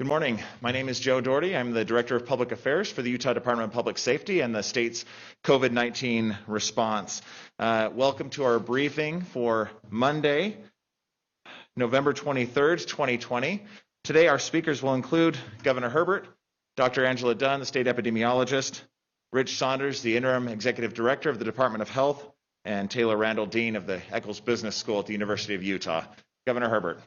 Good morning. My name is Joe Doherty. I'm the Director of Public Affairs for the Utah Department of Public Safety and the state's COVID-19 response. Welcome to our briefing for Monday, November 23rd, 2020. Today our speakers will include Governor Herbert, Dr. Angela Dunn, the state epidemiologist, Rich Saunders, the Interim Executive Director of the Department of Health, and Taylor Randall, Dean of the Eccles Business School at the University of Utah. Governor Herbert.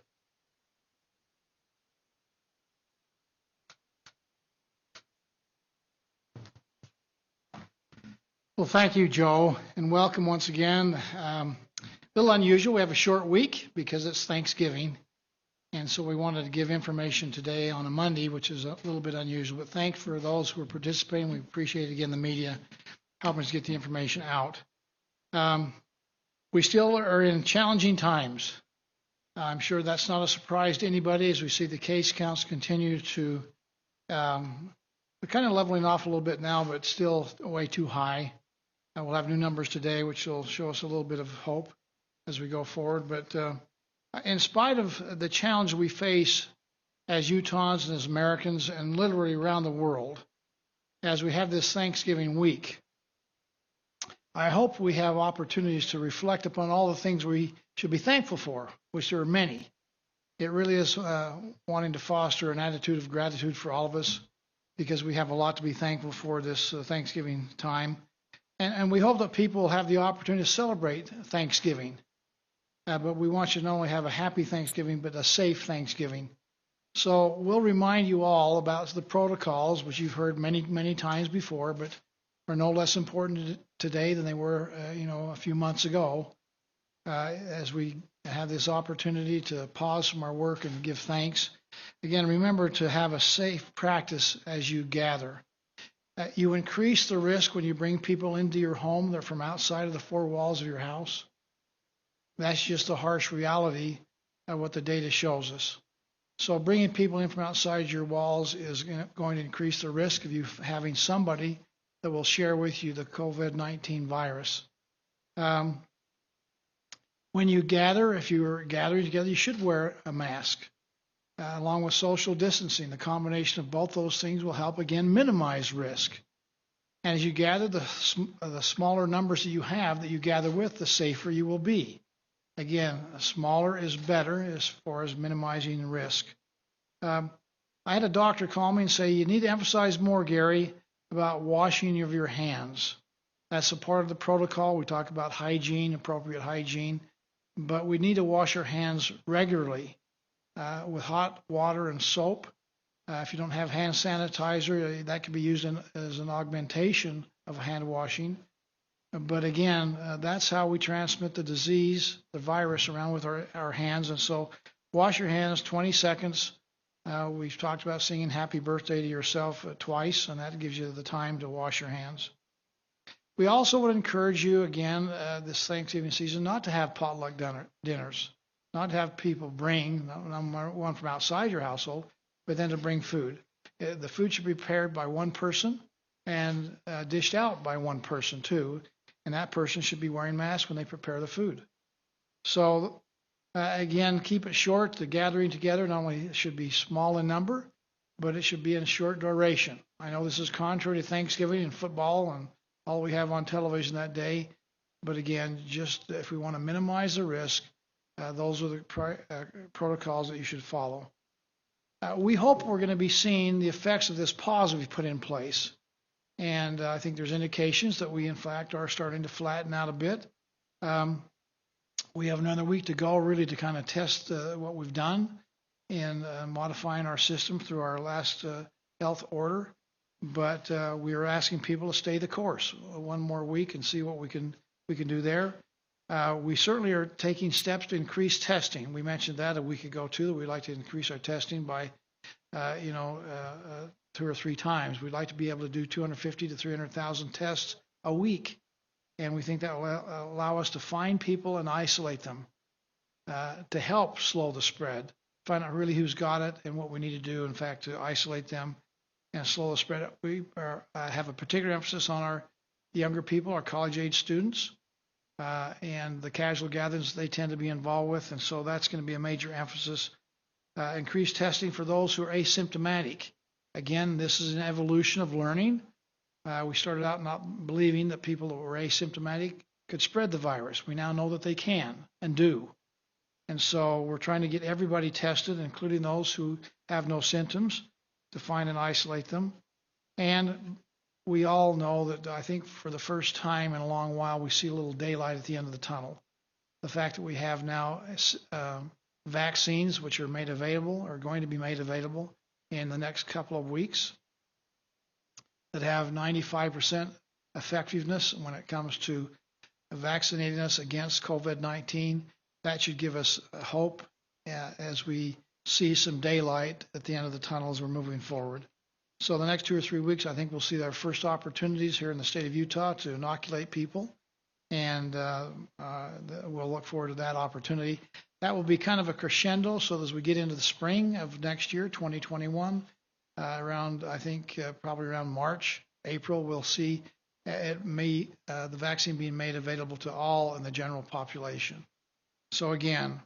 Well, thank you, Joe, and welcome once again. A little unusual. We have a short week because it's Thanksgiving, and so we wanted to give information today on a Monday, which is a little bit unusual. But thanks for those who are participating. We appreciate, again, the media helping us get the information out. We still are in challenging times. I'm sure that's not a surprise to anybody as we see the case counts continue to we're kind of leveling off a little bit now, but still way too high. We'll have new numbers today, which will show us a little bit of hope as we go forward. But in spite of the challenge we face as Utahns and as Americans and literally around the world, as we have this Thanksgiving week, I hope we have opportunities to reflect upon all the things we should be thankful for, which there are many. It really is wanting to foster an attitude of gratitude for all of us because we have a lot to be thankful for this Thanksgiving time. And we hope that people will have the opportunity to celebrate Thanksgiving. But we want you to not only have a happy Thanksgiving, but a safe Thanksgiving. So we'll remind you all about the protocols, which you've heard many, many times before, but are no less important today than they were, a few months ago. As we have this opportunity to pause from our work and give thanks. Again, remember to have a safe practice as you gather. You increase the risk when you bring people into your home that are from outside of the four walls of your house. That's just a harsh reality of what the data shows us. So bringing people in from outside your walls is going to increase the risk of you having somebody that will share with you the COVID-19 virus. When you gather, if you're gathering together, you should wear a mask. Along with social distancing, the combination of both those things will help, again, minimize risk. And as you gather, the smaller numbers that you gather with, the safer you will be. Again, smaller is better as far as minimizing risk. I had a doctor call me and say, you need to emphasize more, Gary, about washing of your hands. That's a part of the protocol. We talk about hygiene, appropriate hygiene, but we need to wash our hands regularly. With hot water and soap. If you don't have hand sanitizer, that can be used as an augmentation of hand washing. But again, that's how we transmit the disease, the virus, around with our hands. And so wash your hands 20 seconds. We've talked about singing happy birthday to yourself twice, and that gives you the time to wash your hands. We also would encourage you, again, this Thanksgiving season, not to have potluck dinners. Not to have people bring, number one, from outside your household, but then to bring food. The food should be prepared by one person and dished out by one person too, and that person should be wearing masks when they prepare the food. So again, keep it short. The gathering together not only should be small in number, but it should be in short duration. I know this is contrary to Thanksgiving and football and all we have on television that day, but again, just if we want to minimize the risk, those are the protocols that you should follow. We hope we're going to be seeing the effects of this pause we've put in place. And I think there's indications that we, in fact, are starting to flatten out a bit. We have another week to go, really, to kind of test what we've done in modifying our system through our last health order. But we are asking people to stay the course one more week and see what we can do there. We certainly are taking steps to increase testing. We mentioned that a week ago too, that we'd like to increase our testing by, 2 or 3 times. We'd like to be able to do 250 to 300,000 tests a week. And we think that will allow us to find people and isolate them to help slow the spread, find out really who's got it and what we need to do, in fact, to isolate them and slow the spread. We have a particular emphasis on our younger people, our college-age students. And the casual gatherings they tend to be involved with, and so that's going to be a major emphasis. increased testing for those who are asymptomatic. Again, this is an evolution of learning. We started out not believing that people who were asymptomatic could spread the virus. We now know that they can and do. And so we're trying to get everybody tested, including those who have no symptoms, to find and isolate them. And we all know that I think for the first time in a long while, we see a little daylight at the end of the tunnel. The fact that we have now vaccines which are made available or going to be made available in the next couple of weeks that have 95% effectiveness when it comes to vaccinating us against COVID-19, that should give us hope as we see some daylight at the end of the tunnel as we're moving forward. So the next 2 or 3 weeks, I think we'll see our first opportunities here in the state of Utah to inoculate people, and we'll look forward to that opportunity. That will be kind of a crescendo, so as we get into the spring of next year, 2021, around, I think, probably around March, April, we'll see the vaccine being made available to all in the general population. So again,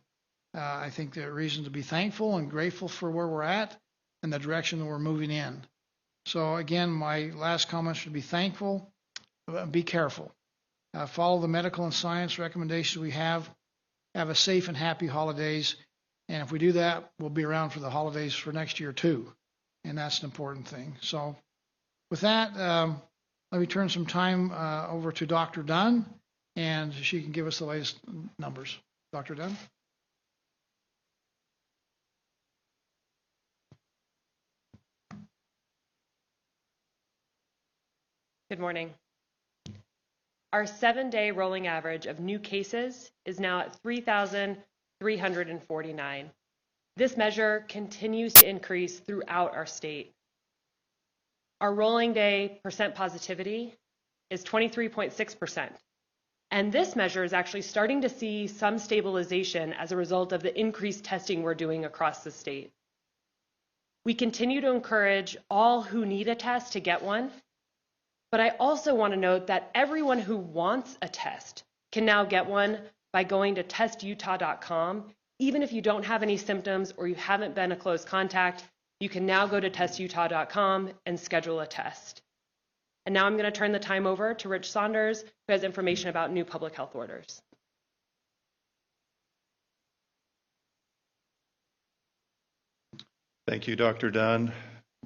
I think there are reason to be thankful and grateful for where we're at and the direction that we're moving in. So again, my last comment should be thankful, be careful. Follow the medical and science recommendations we have a safe and happy holidays. And if we do that, we'll be around for the holidays for next year too. And that's an important thing. So with that, let me turn some time over to Dr. Dunn, and she can give us the latest numbers. Dr. Dunn? Good morning. Our 7-day rolling average of new cases is now at 3,349. This measure continues to increase throughout our state. Our rolling day percent positivity is 23.6%. And this measure is actually starting to see some stabilization as a result of the increased testing we're doing across the state. We continue to encourage all who need a test to get one. But I also want to note that everyone who wants a test can now get one by going to testutah.com. Even if you don't have any symptoms or you haven't been a close contact, you can now go to testutah.com and schedule a test. And now I'm going to turn the time over to Rich Saunders, who has information about new public health orders. Thank you, Dr. Dunn,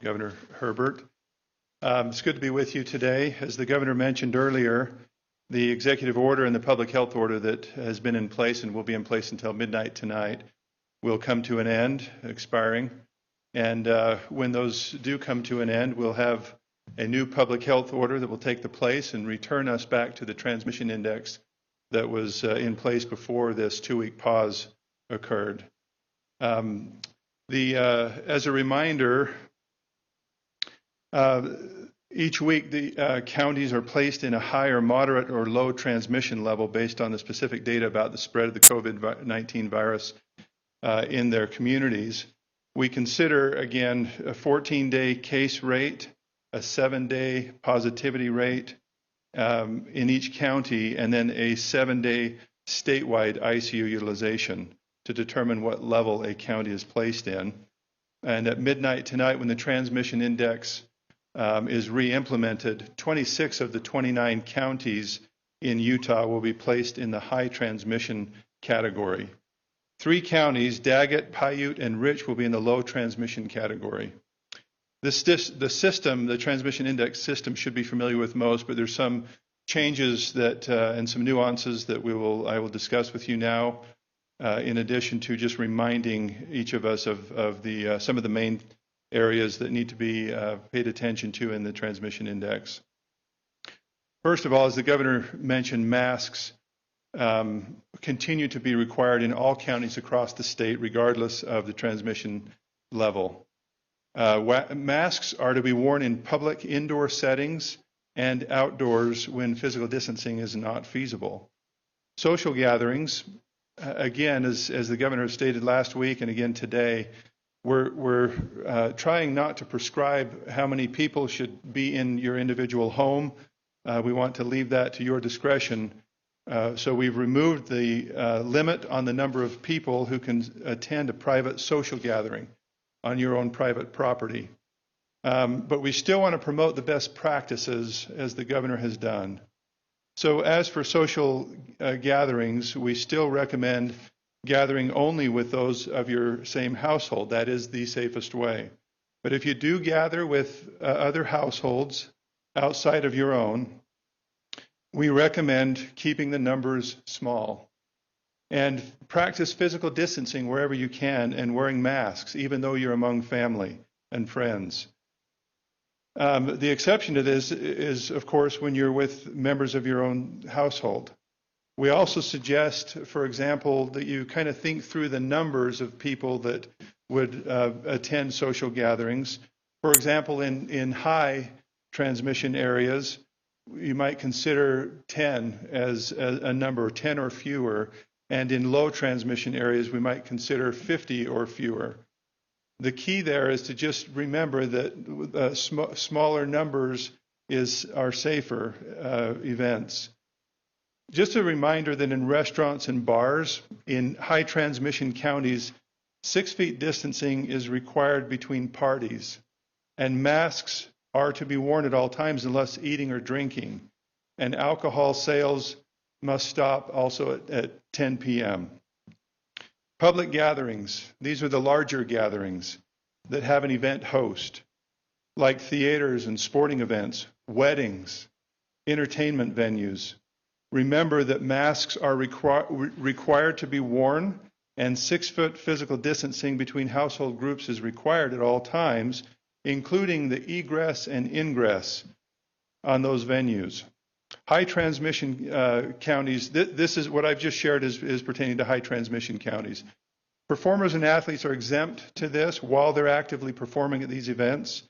Governor Herbert. It's good to be with you today. As the governor mentioned earlier, the executive order and the public health order that has been in place and will be in place until midnight tonight will come to an end, expiring. And when those do come to an end, we'll have a new public health order that will take the place and return us back to the transmission index that was in place before this 2-week pause occurred. As a reminder, each week the counties are placed in a high or moderate or low transmission level based on the specific data about the spread of the COVID-19 virus in their communities. We consider, again, a 14-day case rate, a 7-day positivity rate in each county, and then a 7-day statewide ICU utilization to determine what level a county is placed in. And at midnight tonight, when the transmission index is re-implemented, 26 of the 29 counties in Utah will be placed in the high transmission category. 3 counties, Daggett, Paiute, and Rich, will be in the low transmission category. The system, the transmission index system, should be familiar with most, but there's some changes that and some nuances that I will discuss with you now, in addition to just reminding each of us of some of the main areas that need to be paid attention to in the transmission index. First of all, as the governor mentioned, masks continue to be required in all counties across the state, regardless of the transmission level. Masks are to be worn in public indoor settings and outdoors when physical distancing is not feasible. Social gatherings, again, as the governor stated last week and again today, we're trying not to prescribe how many people should be in your individual home. We want to leave that to your discretion. So we've removed the limit on the number of people who can attend a private social gathering on your own private property. But we still want to promote the best practices as the governor has done. So as for social gatherings, we still recommend gathering only with those of your same household. That is the safest way. But if you do gather with other households outside of your own, we recommend keeping the numbers small. And practice physical distancing wherever you can and wearing masks, even though you're among family and friends. The exception to this is, of course, when you're with members of your own household. We also suggest, for example, that you kind of think through the numbers of people that would attend social gatherings. For example, in high transmission areas, you might consider 10 as a number, 10 or fewer. And in low transmission areas, we might consider 50 or fewer. The key there is to just remember that smaller numbers are safer events. Just a reminder that in restaurants and bars, in high transmission counties, 6 feet distancing is required between parties, and masks are to be worn at all times unless eating or drinking, and alcohol sales must stop also at 10 p.m. Public gatherings, these are the larger gatherings that have an event host, like theaters and sporting events, weddings, entertainment venues. Remember that masks are required to be worn, and 6-foot physical distancing between household groups is required at all times, including the egress and ingress on those venues. High transmission counties, this is what I've just shared is pertaining to high transmission counties. Performers and athletes are exempt to this while they're actively performing at these events,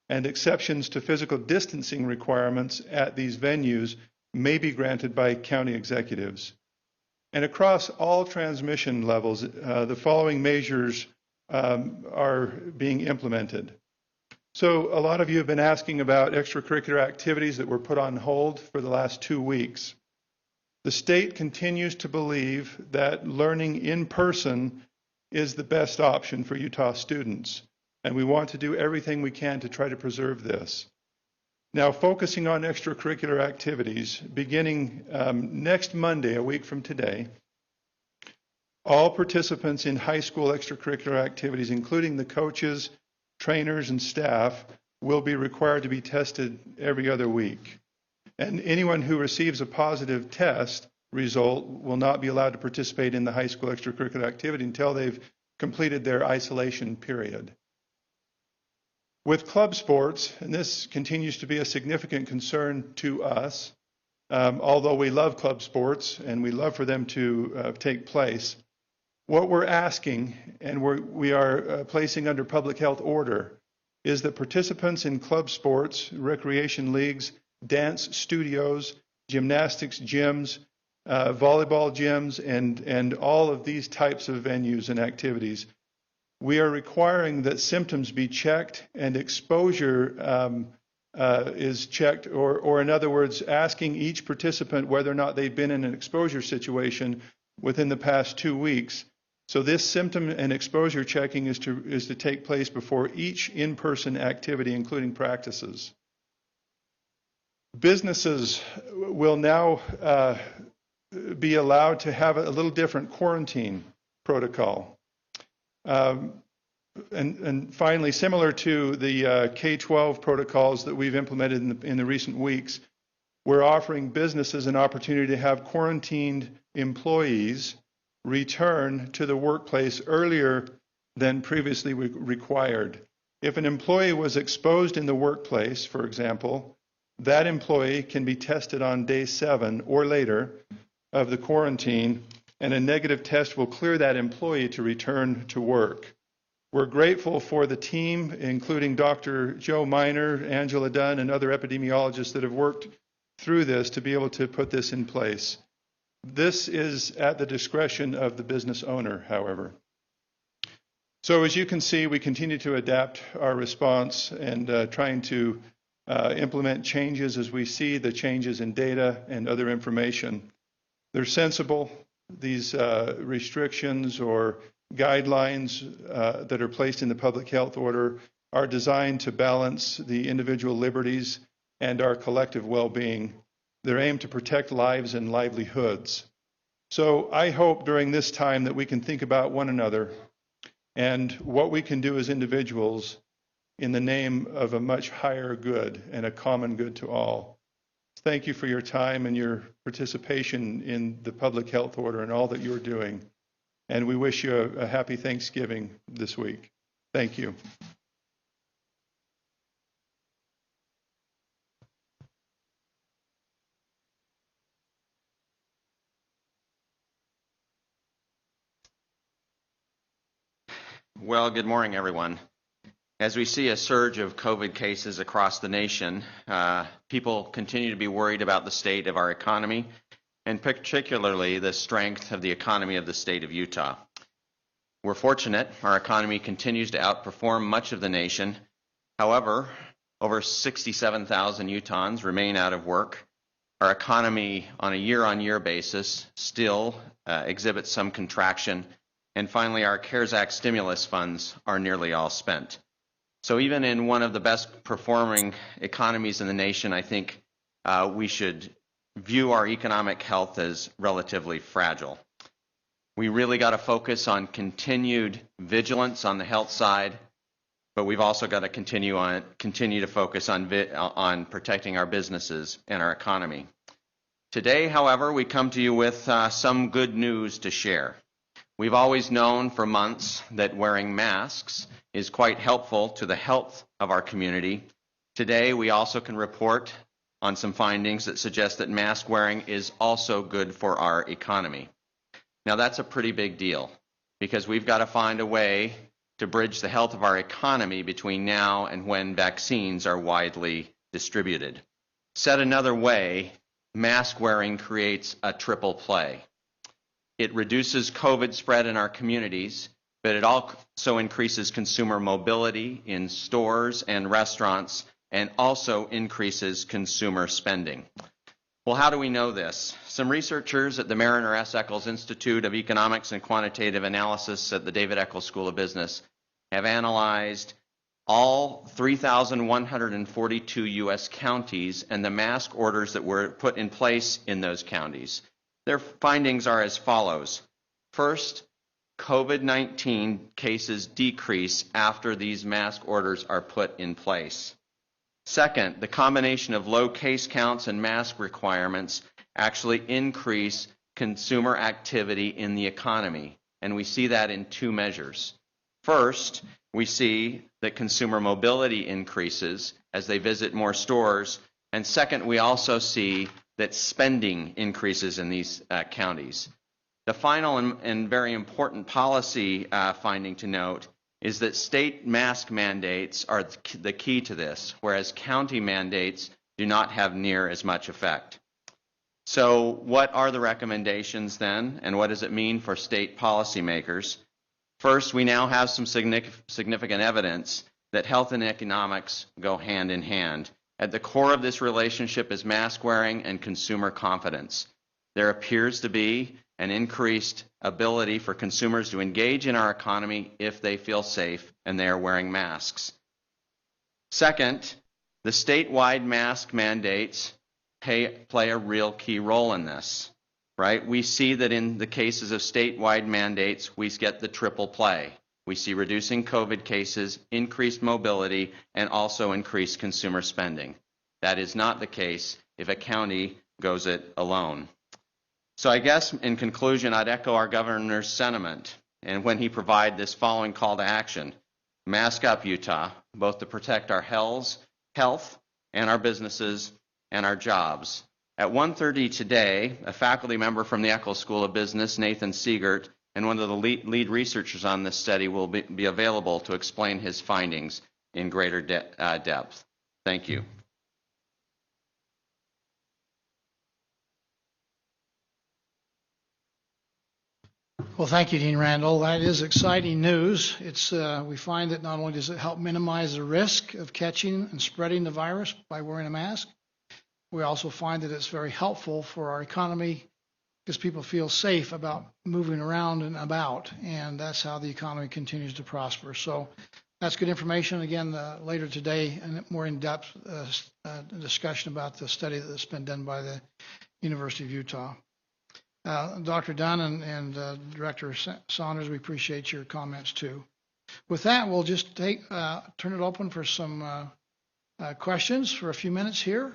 and exceptions to physical distancing requirements at these venues may be granted by county executives. And across all transmission levels, the following measures are being implemented. So a lot of you have been asking about extracurricular activities that were put on hold for the last 2 weeks. The state continues to believe that learning in person is the best option for Utah students, and we want to do everything we can to try to preserve this. Now, focusing on extracurricular activities, beginning next Monday, a week from today, all participants in high school extracurricular activities, including the coaches, trainers, and staff, will be required to be tested every other week. And anyone who receives a positive test result will not be allowed to participate in the high school extracurricular activity until they've completed their isolation period. With club sports, and this continues to be a significant concern to us, although we love club sports and we love for them to take place, what we're asking, and we are placing under public health order, is that participants in club sports, recreation leagues, dance studios, gymnastics gyms, volleyball gyms, and all of these types of venues and activities, we are requiring that symptoms be checked and exposure is checked, or in other words, asking each participant whether or not they've been in an exposure situation within the past 2 weeks. So this symptom and exposure checking is to take place before each in-person activity, including practices. Businesses will now be allowed to have a little different quarantine protocol. And finally, similar to the K-12 protocols that we've implemented in the recent weeks, we're offering businesses an opportunity to have quarantined employees return to the workplace earlier than previously required. If an employee was exposed in the workplace, for example, that employee can be tested on day 7 or later of the quarantine, and a negative test will clear that employee to return to work. We're grateful for the team, including Dr. Joe Miner, Angela Dunn, and other epidemiologists that have worked through this to be able to put this in place. This is at the discretion of the business owner, however. So as you can see, we continue to adapt our response and trying to implement changes as we see the changes in data and other information. They're sensible. These restrictions or guidelines that are placed in the public health order are designed to balance the individual liberties and our collective well-being. They're aimed to protect lives and livelihoods. So I hope during this time that we can think about one another and what we can do as individuals in the name of a much higher good and a common good to all. Thank you for your time and your participation in the public health order and all that you're doing. And we wish you a happy Thanksgiving this week. Thank you. Well, good morning, everyone. As we see a surge of COVID cases across the nation, people continue to be worried about the state of our economy, and particularly the strength of the economy of the state of Utah. We're fortunate our economy continues to outperform much of the nation. However, over 67,000 Utahns remain out of work. Our economy on a year-on-year basis still exhibits some contraction. And finally, our CARES Act stimulus funds are nearly all spent. So even in one of the best performing economies in the nation, I think we should view our economic health as relatively fragile. We really got to focus on continued vigilance on the health side, but we've also got to continue to focus on protecting our businesses and our economy. Today, however, we come to you with some good news to share. We've always known for months that wearing masks is quite helpful to the health of our community. Today, we also can report on some findings that suggest that mask wearing is also good for our economy. Now, that's a pretty big deal because we've got to find a way to bridge the health of our economy between now and when vaccines are widely distributed. Said another way, mask wearing creates a triple play. It reduces COVID spread in our communities, but it also increases consumer mobility in stores and restaurants and also increases consumer spending. Well, how do we know this? Some researchers at the Mariner S. Eccles Institute of Economics and Quantitative Analysis at the David Eccles School of Business have analyzed all 3,142 U.S. counties and the mask orders that were put in place in those counties. Their findings are as follows. First, COVID-19 cases decrease after these mask orders are put in place. Second, the combination of low case counts and mask requirements actually increase consumer activity in the economy, and we see that in two measures. First, we see that consumer mobility increases as they visit more stores, and second, we also see that spending increases in these counties. The final and very important policy finding to note is that state mask mandates are the key to this, whereas county mandates do not have near as much effect. So what are the recommendations then, and what does it mean for state policymakers? First, we now have some significant evidence that health and economics go hand in hand. At the core of this relationship is mask wearing and consumer confidence. There appears to be an increased ability for consumers to engage in our economy if they feel safe and they are wearing masks. Second, the statewide mask mandates play a real key role in this, right? We see that in the cases of statewide mandates, we get the triple play. We see reducing COVID cases, increased mobility, and also increased consumer spending. That is not the case if a county goes it alone. So I guess in conclusion, I'd echo our governor's sentiment and when he provided this following call to action. Mask up, Utah, both to protect our health and our businesses and our jobs. At 1:30 today, a faculty member from the Eccles School of Business, Nathan Siegert, and one of the lead researchers on this study will be available to explain his findings in greater depth. Thank you. Well, thank you, Dean Randall. That is exciting news. We find that not only does it help minimize the risk of catching and spreading the virus by wearing a mask, we also find that it's very helpful for our economy because people feel safe about moving around and about, and that's how the economy continues to prosper. So that's good information. Again, later today, a more in-depth discussion about the study that's been done by the University of Utah. Dr. Dunn and Director Saunders, we appreciate your comments too. With that, we'll just turn it open for some questions for a few minutes here.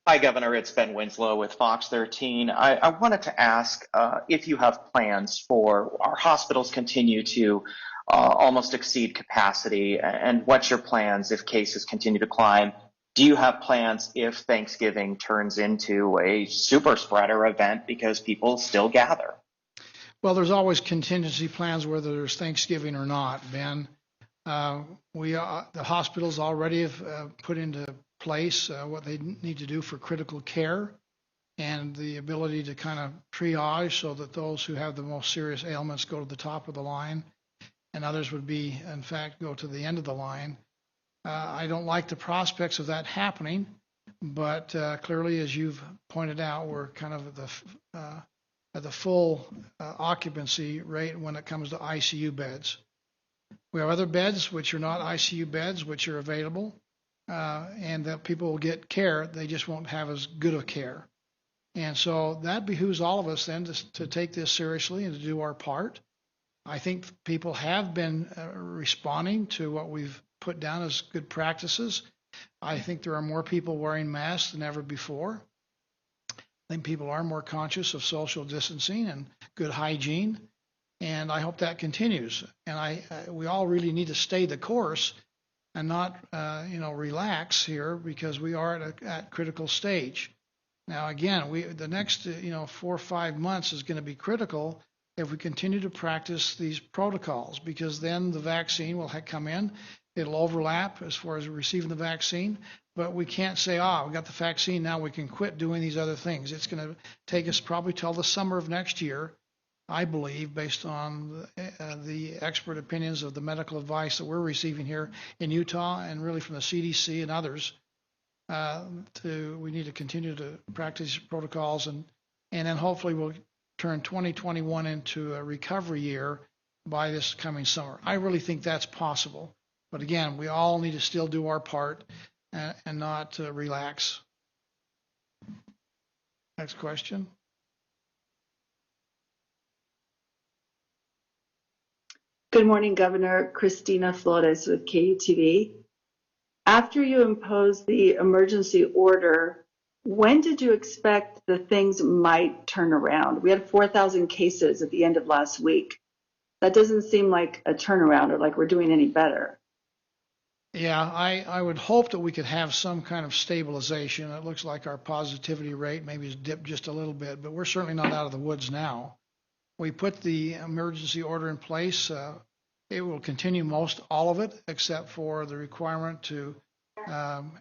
Hi, Governor. It's Ben Winslow with Fox 13. I wanted to ask if you have plans for our hospitals continue to almost exceed capacity, and what's your plans if cases continue to climb? Do you have plans if Thanksgiving turns into a super spreader event because people still gather? Well, there's always contingency plans whether there's Thanksgiving or not, Ben. The hospitals already have put into place what they need to do for critical care and the ability to kind of triage so that those who have the most serious ailments go to the top of the line and others would be, in fact, go to the end of the line. I don't like the prospects of that happening, but clearly, as you've pointed out, we're kind of at the full occupancy rate when it comes to ICU beds. We have other beds which are not ICU beds which are available, and that people will get care. They just won't have as good of care. And so that behooves all of us then to take this seriously and to do our part. I think people have been responding to what we've put down as good practices. I think there are more people wearing masks than ever before. I think people are more conscious of social distancing and good hygiene, and I hope that continues. And we all really need to stay the course and not, relax here because we are at a critical stage. Now, again, the next, 4 or 5 months is going to be critical if we continue to practice these protocols, because then the vaccine will come in. It'll overlap as far as receiving the vaccine, but we can't say, we got the vaccine, now we can quit doing these other things. It's going to take us probably till the summer of next year, I believe, based on the expert opinions of the medical advice that we're receiving here in Utah and really from the CDC and others. We need to continue to practice protocols, and then hopefully we'll turn 2021 into a recovery year by this coming summer. I really think that's possible. But again, we all need to still do our part and not relax. Next question. Good morning, Governor. Christina Flores with KUTV. After you imposed the emergency order, when did you expect the things might turn around? We had 4,000 cases at the end of last week. That doesn't seem like a turnaround or like we're doing any better. Yeah, I would hope that we could have some kind of stabilization. It looks like our positivity rate maybe has dipped just a little bit, but we're certainly not out of the woods now. We put the emergency order in place. It will continue all of it, except for the requirement to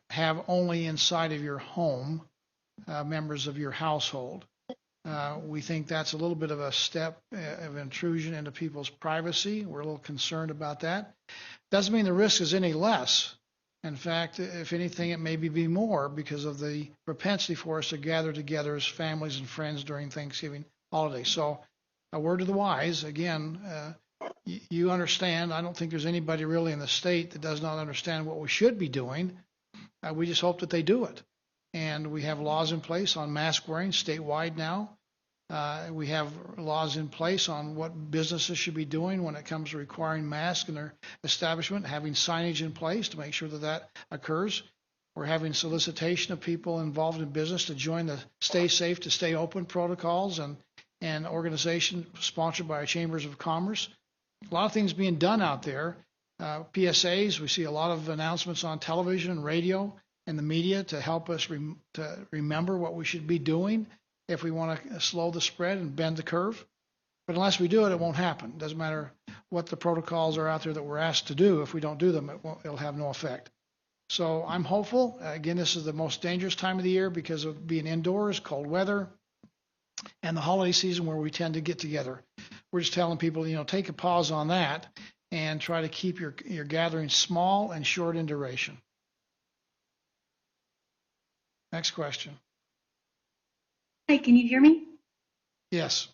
have only inside of your home members of your household. We think that's a little bit of a step of intrusion into people's privacy. We're a little concerned about that. Doesn't mean the risk is any less. In fact, if anything, it may be more because of the propensity for us to gather together as families and friends during Thanksgiving holiday. So a word to the wise, again, you understand. I don't think there's anybody really in the state that does not understand what we should be doing. We just hope that they do it. And we have laws in place on mask wearing statewide now. We have laws in place on what businesses should be doing when it comes to requiring masks in their establishment, having signage in place to make sure that occurs. We're having solicitation of people involved in business to join the Stay Safe to Stay Open protocols and organization sponsored by our Chambers of Commerce. A lot of things being done out there. PSAs, we see a lot of announcements on television and radio and the media to help us to remember what we should be doing if we want to slow the spread and bend the curve. But unless we do it, it won't happen. It doesn't matter what the protocols are out there that we're asked to do. If we don't do them, it'll have no effect. So I'm hopeful. Again, this is the most dangerous time of the year because of being indoors, cold weather, and the holiday season where we tend to get together. We're just telling people, take a pause on that and try to keep your gatherings small and short in duration. Next question. Hi, can you hear me? Yes.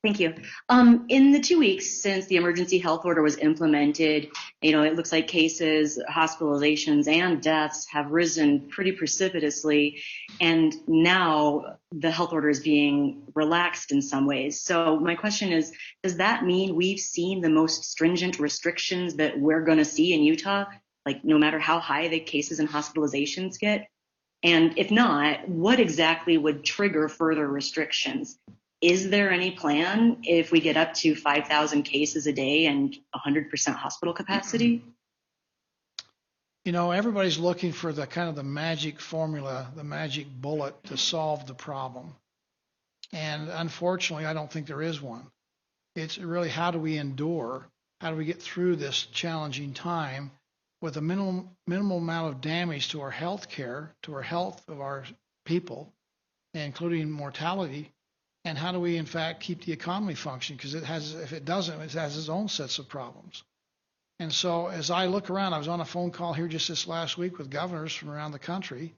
Thank you. In the 2 weeks since the emergency health order was implemented, it looks like cases, hospitalizations, and deaths have risen pretty precipitously, and now the health order is being relaxed in some ways. So my question is, does that mean we've seen the most stringent restrictions that we're going to see in Utah, like no matter how high the cases and hospitalizations get? And if not, what exactly would trigger further restrictions? Is there any plan if we get up to 5,000 cases a day and 100% hospital capacity? Everybody's looking for the kind of the magic formula, the magic bullet to solve the problem. And unfortunately, I don't think there is one. It's really, how do we endure? How do we get through this challenging time with a minimal amount of damage to our health care, to our health of our people, including mortality? And how do we, in fact, keep the economy functioning? Because if it doesn't, it has its own sets of problems. And so as I look around, I was on a phone call here just this last week with governors from around the country,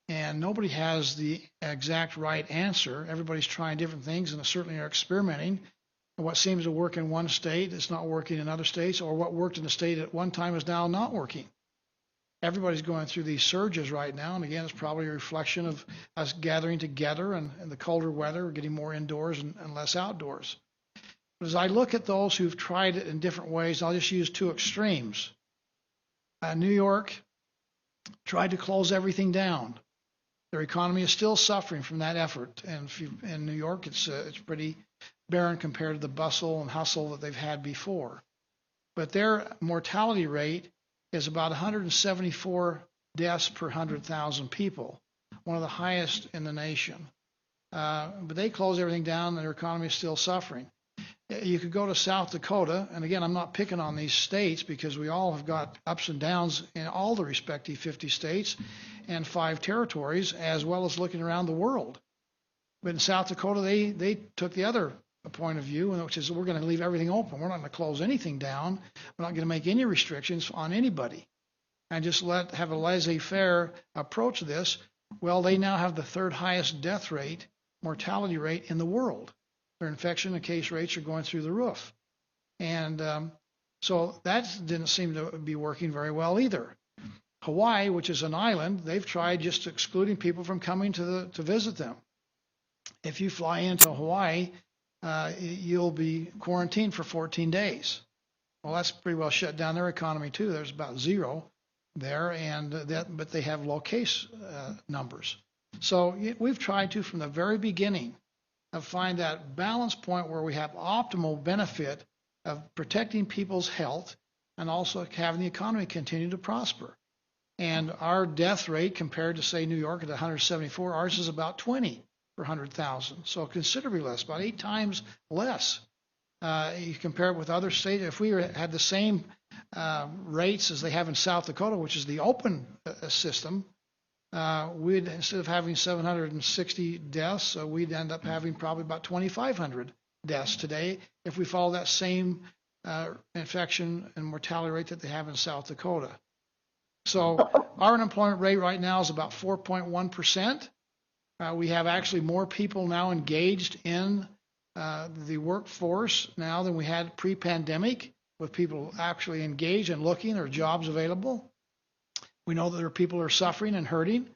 and nobody has the exact right answer. Everybody's trying different things, and certainly are experimenting. And what seems to work in one state is not working in other states, or what worked in a state at one time is now not working. Everybody's going through these surges right now, and again, it's probably a reflection of us gathering together and the colder weather, getting more indoors and less outdoors. But as I look at those who've tried it in different ways, I'll just use two extremes. New York tried to close everything down. Their economy is still suffering from that effort, and in New York, it's pretty barren compared to the bustle and hustle that they've had before. But their mortality rate is about 174 deaths per 100,000 people, one of the highest in the nation. But they closed everything down, and their economy is still suffering. You could go to South Dakota, and again, I'm not picking on these states because we all have got ups and downs in all the respective 50 states and 5 territories, as well as looking around the world. But in South Dakota, they took the other point of view, which is we're going to leave everything open. We're not going to close anything down. We're not going to make any restrictions on anybody, and just have a laissez-faire approach to this. Well, they now have the 3rd highest death rate, mortality rate in the world. Their infection and case rates are going through the roof. And so that didn't seem to be working very well either. Hawaii, which is an island, they've tried just excluding people from coming to visit them. If you fly into Hawaii, you'll be quarantined for 14 days. Well, that's pretty well shut down their economy too. There's about 0 there, but they have low case numbers. So we've tried to, from the very beginning, find that balance point where we have optimal benefit of protecting people's health and also having the economy continue to prosper. And our death rate compared to, say, New York at 174, ours is about 20 per 100,000, so considerably less, about 8 times less. You compare it with other states. If we had the same rates as they have in South Dakota, which is the open system, we'd, instead of having 760 deaths, we'd end up having probably about 2,500 deaths today if we follow that same infection and mortality rate that they have in South Dakota. So our unemployment rate right now is about 4.1%. We have actually more people now engaged in the workforce now than we had pre-pandemic, with people actually engaged and looking. There are jobs available. We know that there are people who are suffering and hurting,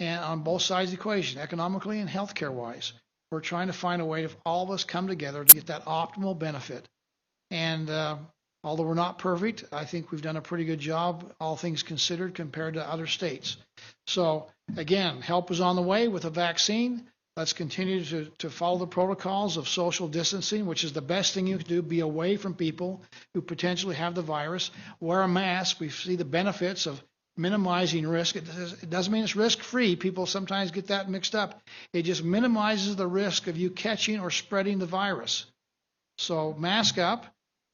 and on both sides of the equation, economically and healthcare wise. We're trying to find a way to all of us come together to get that optimal benefit. And although we're not perfect, I think we've done a pretty good job, all things considered, compared to other states. So again, help is on the way with a vaccine. Let's continue to follow the protocols of social distancing, which is the best thing you can do. Be away from people who potentially have the virus. Wear a mask. We see the benefits of minimizing risk. It doesn't mean it's risk-free. People sometimes get that mixed up. It just minimizes the risk of you catching or spreading the virus. So mask up,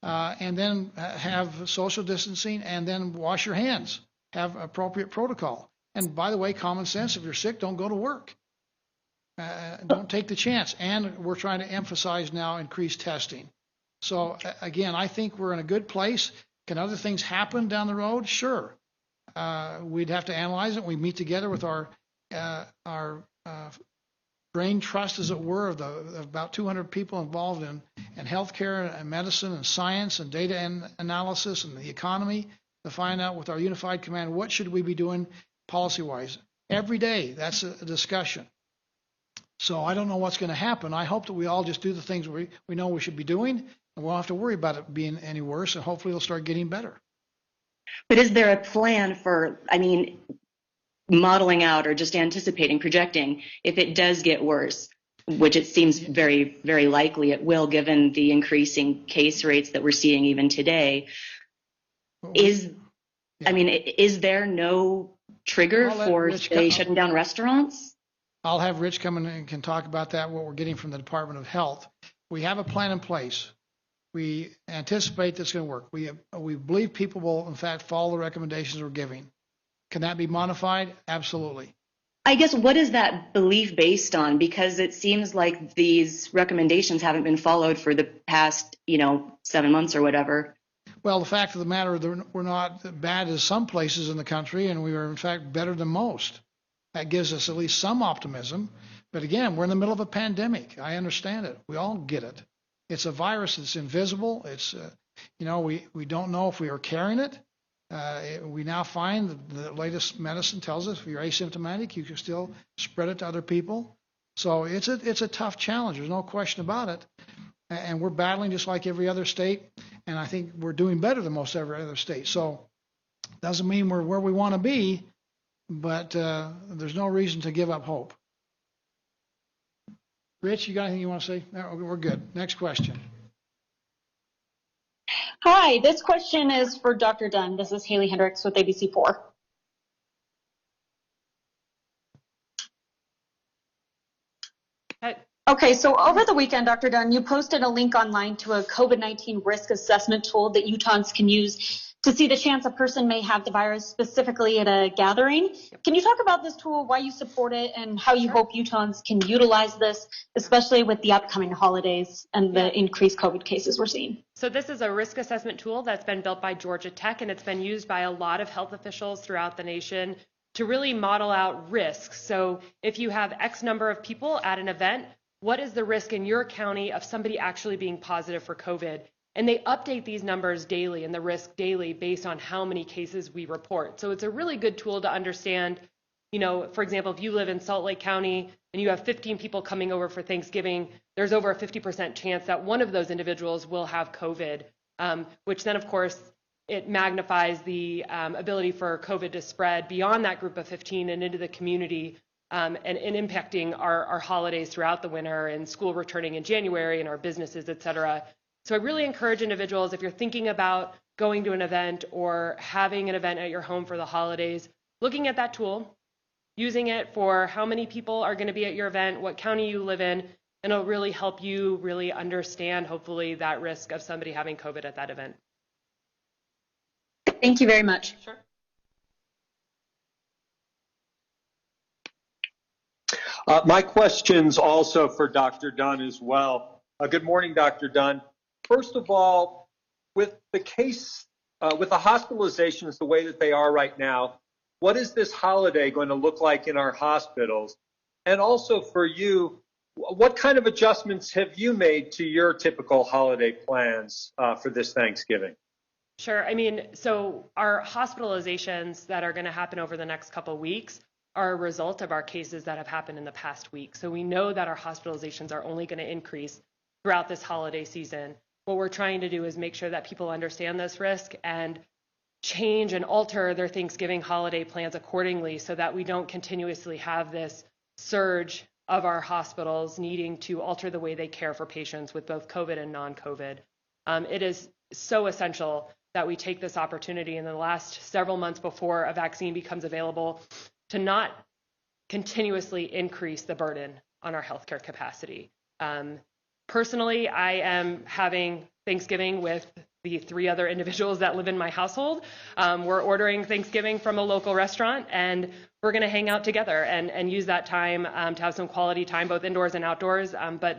and then have social distancing, and then wash your hands. Have appropriate protocol. And by the way, common sense, if you're sick, don't go to work. Don't take the chance. And we're trying to emphasize now increased testing. So again, I think we're in a good place. Can other things happen down the road? Sure. We'd have to analyze it. We meet together with our brain trust, as it were, of about 200 people involved in healthcare and medicine and science and data and analysis and the economy to find out with our unified command what should we be doing policy-wise. Every day, that's a discussion. So I don't know what's going to happen. I hope that we all just do the things we know we should be doing, and we won't have to worry about it being any worse, and hopefully it'll start getting better. But is there a plan for, modeling out or just anticipating, projecting, if it does get worse, which it seems very, very likely it will given the increasing case rates that we're seeing even today, is there no trigger for, say, shutting down restaurants? I'll have Rich come in and can talk about that, what we're getting from the Department of Health. We have a plan in place. We anticipate that's going to work. We believe people will, in fact, follow the recommendations we're giving. Can that be modified? Absolutely. I guess, what is that belief based on? Because it seems like these recommendations haven't been followed for the past, 7 months or whatever. Well, the fact of the matter, we're not as bad as some places in the country, and we are, in fact, better than most. That gives us at least some optimism. But again, we're in the middle of a pandemic. I understand it. We all get it. It's a virus that's invisible. It's, we don't know if we are carrying it. We now find that the latest medicine tells us if you're asymptomatic, you can still spread it to other people. So it's a tough challenge. There's no question about it. And we're battling just like every other state. And I think we're doing better than most every other state. So doesn't mean we're where we want to be, but there's no reason to give up hope. Rich, you got anything you want to say? No, we're good. Next question. Hi, this question is for Dr. Dunn. This is Haley Hendricks with ABC4. Okay, so over the weekend, Dr. Dunn, you posted a link online to a COVID-19 risk assessment tool that Utahns can use to see the chance a person may have the virus, specifically at a gathering. Can you talk about this tool, why you support it, and how you hope Utahns can utilize this, especially with the upcoming holidays and the increased COVID cases we're seeing? So this is a risk assessment tool that's been built by Georgia Tech, and it's been used by a lot of health officials throughout the nation to really model out risks. So if you have X number of people at an event, what is the risk in your county of somebody actually being positive for COVID? And they update these numbers daily and the risk daily based on how many cases we report. So it's a really good tool to understand, for example, if you live in Salt Lake County and you have 15 people coming over for Thanksgiving, there's over a 50% chance that one of those individuals will have COVID, which then, of course, it magnifies the ability for COVID to spread beyond that group of 15 and into the community, and impacting our holidays throughout the winter and school returning in January and our businesses, et cetera. So I really encourage individuals, if you're thinking about going to an event or having an event at your home for the holidays, looking at that tool, using it for how many people are going to be at your event, what county you live in, and it'll really help you really understand, hopefully, that risk of somebody having COVID at that event. Thank you very much. Sure. My question's also for Dr. Dunn as well. Good morning, Dr. Dunn. First of all, with the case, with the hospitalizations the way that they are right now, what is this holiday going to look like in our hospitals? And also for you, what kind of adjustments have you made to your typical holiday plans for this Thanksgiving? Sure. So our hospitalizations that are going to happen over the next couple of weeks are a result of our cases that have happened in the past week. So we know that our hospitalizations are only going to increase throughout this holiday season. What we're trying to do is make sure that people understand this risk and change and alter their Thanksgiving holiday plans accordingly so that we don't continuously have this surge of our hospitals needing to alter the way they care for patients with both COVID and non-COVID. It is so essential that we take this opportunity in the last several months before a vaccine becomes available to not continuously increase the burden on our healthcare capacity. Personally, I am having Thanksgiving with the 3 other individuals that live in my household. We're ordering Thanksgiving from a local restaurant, and we're going to hang out together and use that time to have some quality time, both indoors and outdoors, but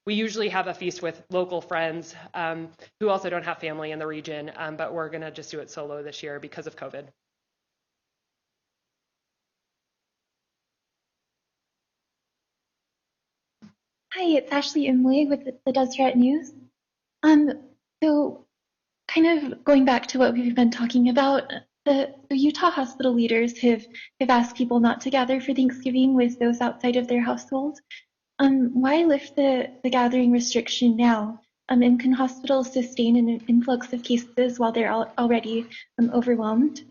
We usually have a feast with local friends who also don't have family in the region, but we're going to just do it solo this year because of COVID. Hi, it's Ashley Imley with the Deseret News. So kind of going back to what we've been talking about, the Utah hospital leaders have asked people not to gather for Thanksgiving with those outside of their household. Why lift the gathering restriction now? And can hospitals sustain an influx of cases while they're already overwhelmed?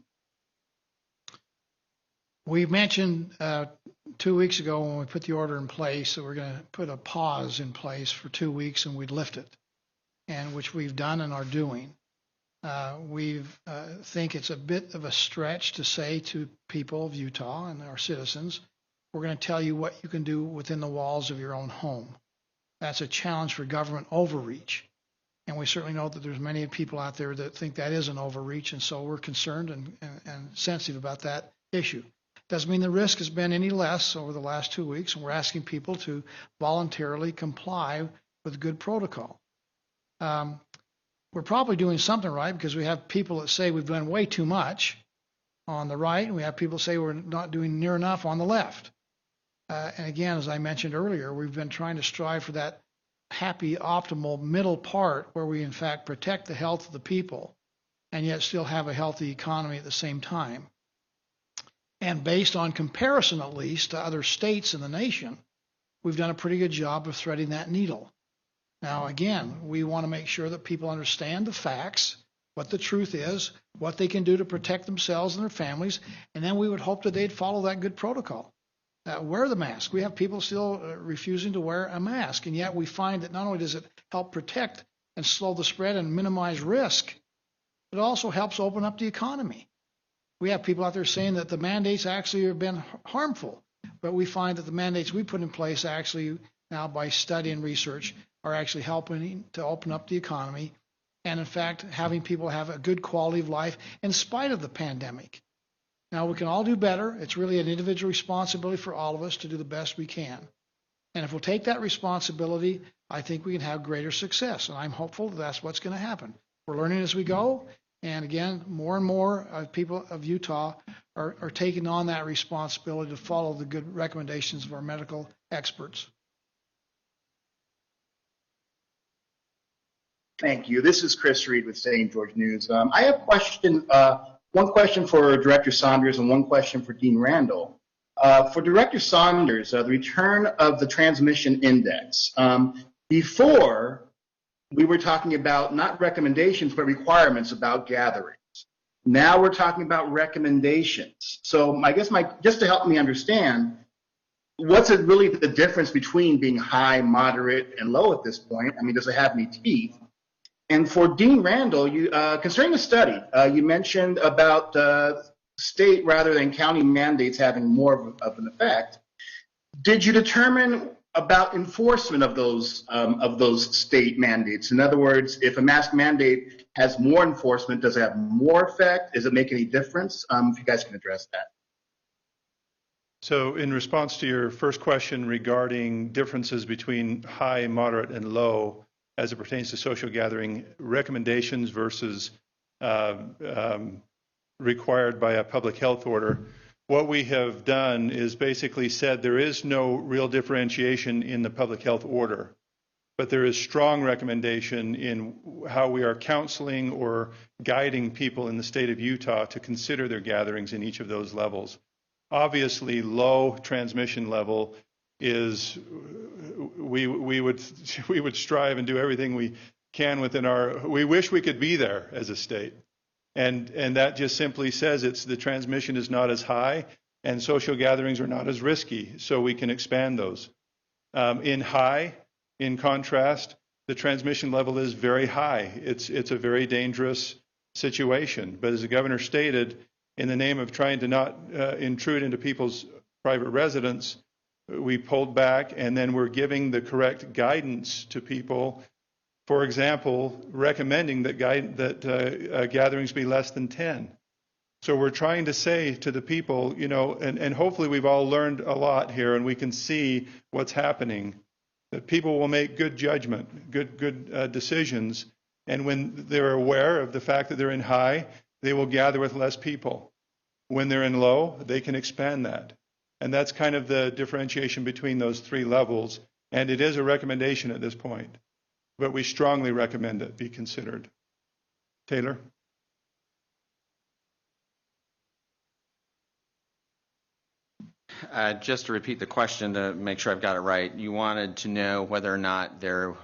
We mentioned 2 weeks ago when we put the order in place that we're going to put a pause in place for 2 weeks and we'd lift it, and which we've done and are doing. We think it's a bit of a stretch to say to people of Utah and our citizens, we're going to tell you what you can do within the walls of your own home. That's a challenge for government overreach. And we certainly know that there's many people out there that think that is an overreach, and so we're concerned and sensitive about that issue. Doesn't mean the risk has been any less over the last 2 weeks, and we're asking people to voluntarily comply with good protocol. We're probably doing something right because we have people that say we've done way too much on the right, and we have people say we're not doing near enough on the left. And again, as I mentioned earlier, we've been trying to strive for that happy, optimal middle part where we in fact protect the health of the people and yet still have a healthy economy at the same time. And based on comparison, at least, to other states in the nation, we've done a pretty good job of threading that needle. Now, again, we want to make sure that people understand the facts, what the truth is, what they can do to protect themselves and their families, and then we would hope that they'd follow that good protocol. Wear the mask. We have people still refusing to wear a mask, and yet we find that not only does it help protect and slow the spread and minimize risk, it also helps open up the economy. We have people out there saying that the mandates actually have been harmful, but we find that the mandates we put in place actually now by study and research are actually helping to open up the economy and in fact having people have a good quality of life in spite of the pandemic. Now we can all do better. It's really an individual responsibility for all of us to do the best we can. And if we'll take that responsibility, I think we can have greater success. And I'm hopeful that that's what's going to happen. We're learning as we go. And again, more and more people of Utah are taking on that responsibility to follow the good recommendations of our medical experts. Thank you. This is Chris Reed with St. George News. I have one question for Director Saunders and one question for Dean Randall. For Director Saunders, the return of the transmission index. Before, we were talking about not recommendations, but requirements about gatherings. Now we're talking about recommendations. So I guess just to help me understand, what's really the difference between being high, moderate, and low at this point? I mean, does it have any teeth? And for Dean Randall, concerning the study, you mentioned about state rather than county mandates having more of an effect. Did you determine about enforcement of those state mandates? In other words, if a mask mandate has more enforcement, does it have more effect? Does it make any difference? If you guys can address that. So in response to your first question regarding differences between high, moderate, and low as it pertains to social gathering recommendations versus required by a public health order, what we have done is basically said there is no real differentiation in the public health order, but there is strong recommendation in how we are counseling or guiding people in the state of Utah to consider their gatherings in each of those levels. Obviously, low transmission level is we would strive and do everything we can within we wish we could be there as a state. And that just simply says the transmission is not as high and social gatherings are not as risky, so we can expand those. In high, in contrast, the transmission level is very high. It's a very dangerous situation. But as the governor stated, in the name of trying to not intrude into people's private residence, we pulled back, and then we're giving the correct guidance to people. For example, recommending that gatherings be less than 10. So we're trying to say to the people, and hopefully we've all learned a lot here and we can see what's happening. that people will make good judgment, good decisions. And when they're aware of the fact that they're in high, they will gather with less people. When they're in low, they can expand that. And that's kind of the differentiation between those three levels. And it is a recommendation at this point, but we strongly recommend it be considered. Taylor? Just to repeat the question to make sure I've got it right, you wanted to know whether or not there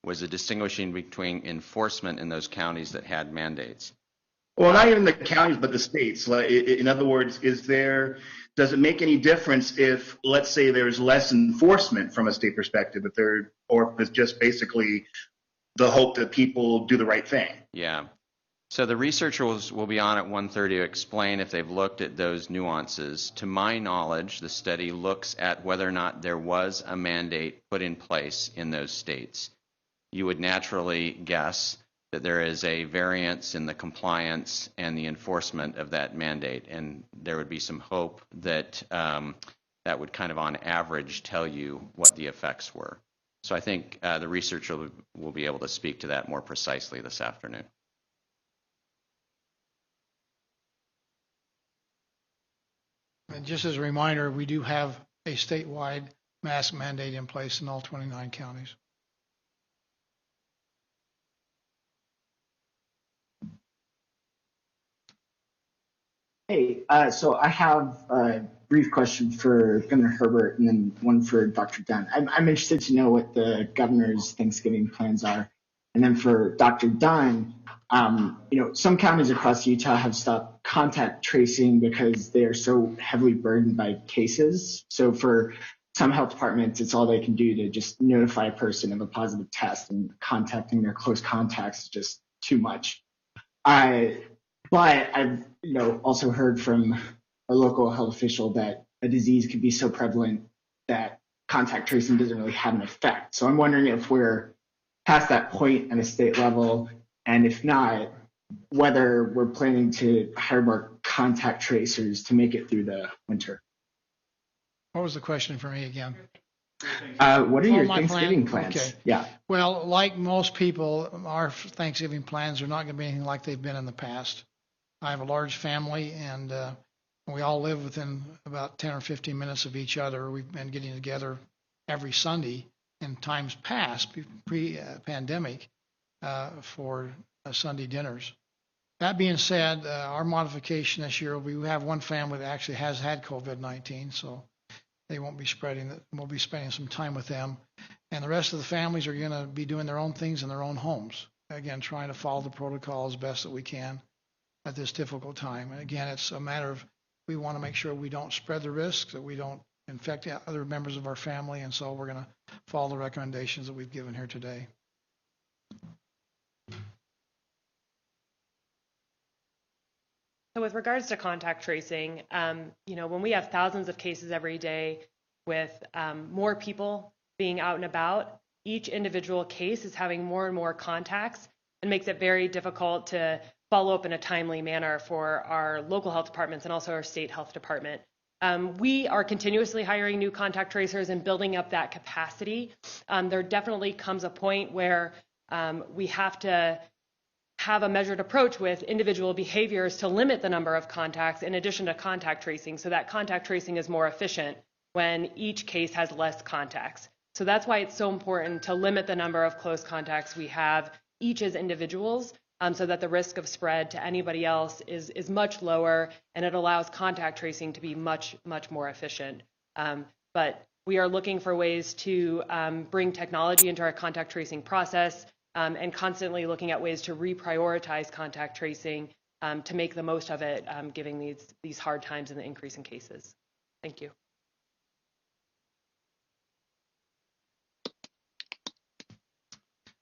was a distinguishing between enforcement in those counties that had mandates. Well, not even the counties, but the states. In other words, does it make any difference if, let's say, there's less enforcement from a state perspective, or if it's just basically the hope that people do the right thing? Yeah. So the researchers will be on at 1:30 to explain if they've looked at those nuances. To my knowledge, the study looks at whether or not there was a mandate put in place in those states. You would naturally guess that there is a variance in the compliance and the enforcement of that mandate, and there would be some hope that that would kind of on average tell you what the effects were. So I think the researcher will be able to speak to that more precisely this afternoon. And just as a reminder, we do have a statewide mask mandate in place in all 29 counties. Hey, so I have a brief question for Governor Herbert and then one for Dr. Dunn. I'm interested to know what the governor's Thanksgiving plans are. And then for Dr. Dunn, some counties across Utah have stopped contact tracing because they are so heavily burdened by cases. So for some health departments, it's all they can do to just notify a person of a positive test, and contacting their close contacts is just too much. But I've also heard from a local health official that a disease could be so prevalent that contact tracing doesn't really have an effect. So I'm wondering if we're past that point at a state level, and if not, whether we're planning to hire more contact tracers to make it through the winter. What was the question for me again? What are your Thanksgiving plans? Okay. Yeah. Well, like most people, our Thanksgiving plans are not going to be anything like they've been in the past. I have a large family, and we all live within about 10 or 15 minutes of each other. We've been getting together every Sunday in times past, pre-pandemic, for Sunday dinners. That being said, our modification this year, we have one family that actually has had COVID-19, so they won't be spreading it. We'll be spending some time with them. And the rest of the families are going to be doing their own things in their own homes. Again, trying to follow the protocol as best that we can at this difficult time. And again, it's a matter of we want to make sure we don't spread the risk, that we don't infect other members of our family. And so we're going to follow the recommendations that we've given here today. So with regards to contact tracing, when we have thousands of cases every day with more people being out and about, each individual case is having more and more contacts and makes it very difficult to follow up in a timely manner for our local health departments and also our state health department. We are continuously hiring new contact tracers and building up that capacity. There definitely comes a point where we have to have a measured approach with individual behaviors to limit the number of contacts in addition to contact tracing, so that contact tracing is more efficient when each case has less contacts. So that's why it's so important to limit the number of close contacts we have each as individuals, so that the risk of spread to anybody else is much lower, and it allows contact tracing to be much, much more efficient. But we are looking for ways to bring technology into our contact tracing process, and constantly looking at ways to reprioritize contact tracing to make the most of it, given these hard times and the increase in cases. Thank you.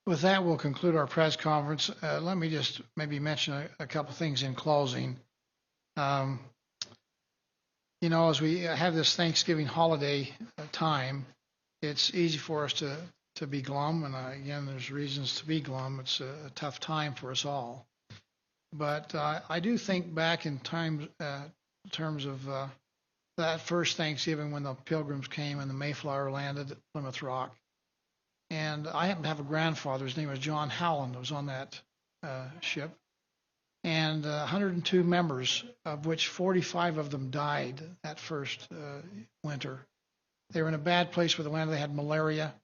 With that, we'll conclude our press conference. Let me just maybe mention a couple things in closing. As we have this Thanksgiving holiday time, it's easy for us to be glum, and again, there's reasons to be glum. It's a tough time for us all. But I do think back in terms of that first Thanksgiving when the Pilgrims came and the Mayflower landed at Plymouth Rock. And I happen to have a grandfather. His name was John Howland, who was on that ship. And 102 members, of which 45 of them died that first winter. They were in a bad place with the land. They had malaria,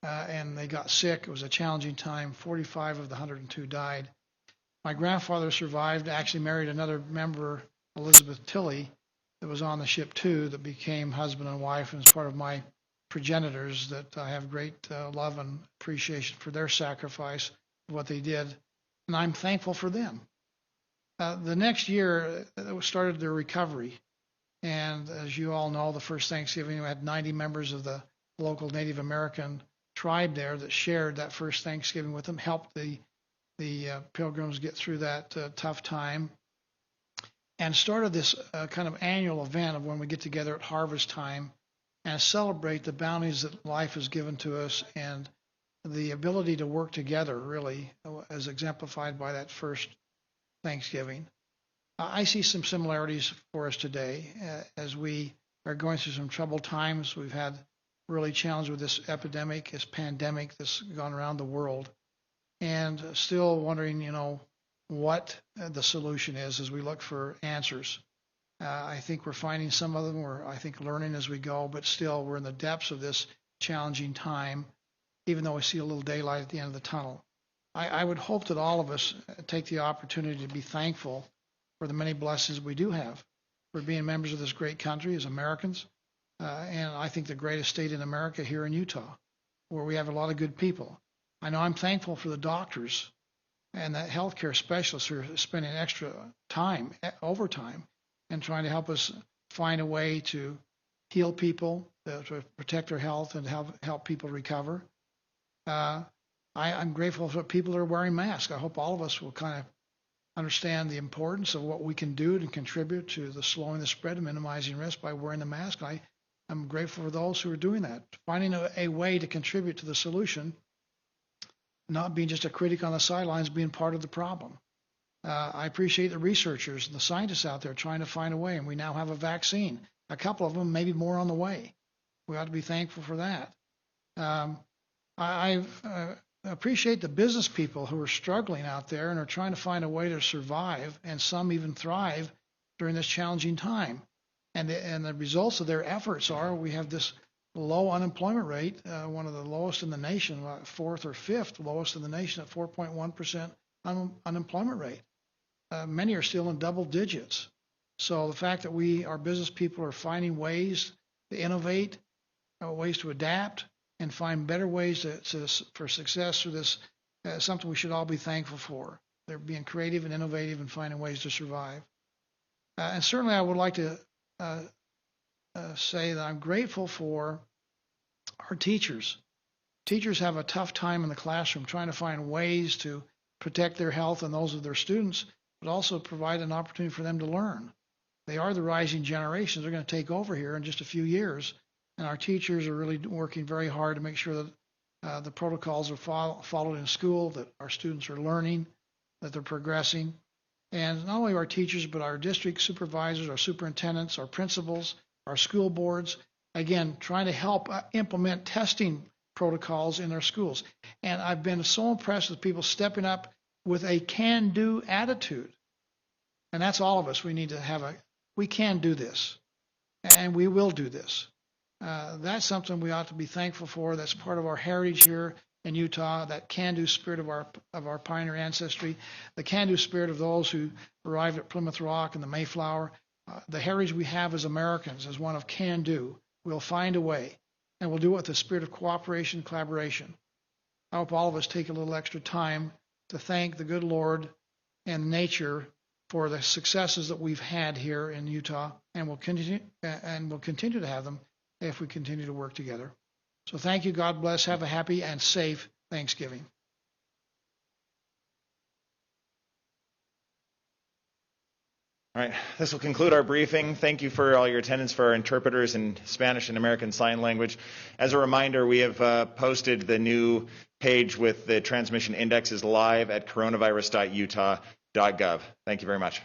and they got sick. It was a challenging time. 45 of the 102 died. My grandfather survived, actually married another member, Elizabeth Tilley, that was on the ship too, that became husband and wife, and is part of my progenitors that I have great love and appreciation for their sacrifice, what they did, and I'm thankful for them. The next year, started their recovery, and as you all know, the first Thanksgiving, we had 90 members of the local Native American tribe there that shared that first Thanksgiving with them, helped the Pilgrims get through that tough time, and started this kind of annual event of when we get together at harvest time and celebrate the bounties that life has given to us and the ability to work together, really, as exemplified by that first Thanksgiving. I see some similarities for us today as we are going through some troubled times. We've had really challenged with this epidemic, this pandemic that's gone around the world, and still wondering, what the solution is as we look for answers. I think we're finding some of them. We're, I think, learning as we go, but still we're in the depths of this challenging time, even though we see a little daylight at the end of the tunnel. I would hope that all of us take the opportunity to be thankful for the many blessings we do have for being members of this great country as Americans, and I think the greatest state in America here in Utah, where we have a lot of good people. I know I'm thankful for the doctors and the healthcare specialists who are spending extra time, overtime, and trying to help us find a way to heal people, to protect their health and help people recover. I'm grateful for people that are wearing masks. I hope all of us will kind of understand the importance of what we can do to contribute to the slowing the spread and minimizing risk by wearing the mask. I'm grateful for those who are doing that, finding a way to contribute to the solution, not being just a critic on the sidelines, being part of the problem. I appreciate the researchers and the scientists out there trying to find a way, and we now have a vaccine. A couple of them, maybe more on the way. We ought to be thankful for that. I appreciate the business people who are struggling out there and are trying to find a way to survive, and some even thrive during this challenging time. And the results of their efforts are we have this low unemployment rate, one of the lowest in the nation, fourth or fifth lowest in the nation at 4.1% unemployment rate. Many are still in double digits. So the fact that our business people are finding ways to innovate, ways to adapt, and find better ways for success through this is something we should all be thankful for. They're being creative and innovative and finding ways to survive. And certainly I would like to say that I'm grateful for our teachers. Teachers have a tough time in the classroom trying to find ways to protect their health and those of their students, but also provide an opportunity for them to learn. They are the rising generations. They're going to take over here in just a few years, and our teachers are really working very hard to make sure that the protocols are followed in school, that our students are learning, that they're progressing. And not only our teachers, but our district supervisors, our superintendents, our principals, our school boards, again, trying to help implement testing protocols in our schools. And I've been so impressed with people stepping up with a can-do attitude. And that's all of us. We need to have we can do this, and we will do this. That's something we ought to be thankful for. That's part of our heritage here in Utah, that can-do spirit of our pioneer ancestry, the can-do spirit of those who arrived at Plymouth Rock and the Mayflower. The heritage we have as Americans is one of can-do. We'll find a way, and we'll do it with a spirit of cooperation and collaboration. I hope all of us take a little extra time to thank the good Lord and nature for the successes that we've had here in Utah, and we'll continue to have them if we continue to work together. So thank you. God bless. Have a happy and safe Thanksgiving. All right, this will conclude our briefing. Thank you for all your attendance for our interpreters in Spanish and American Sign Language. As a reminder, we have posted the new page with the transmission indexes live at coronavirus.utah.gov. Thank you very much.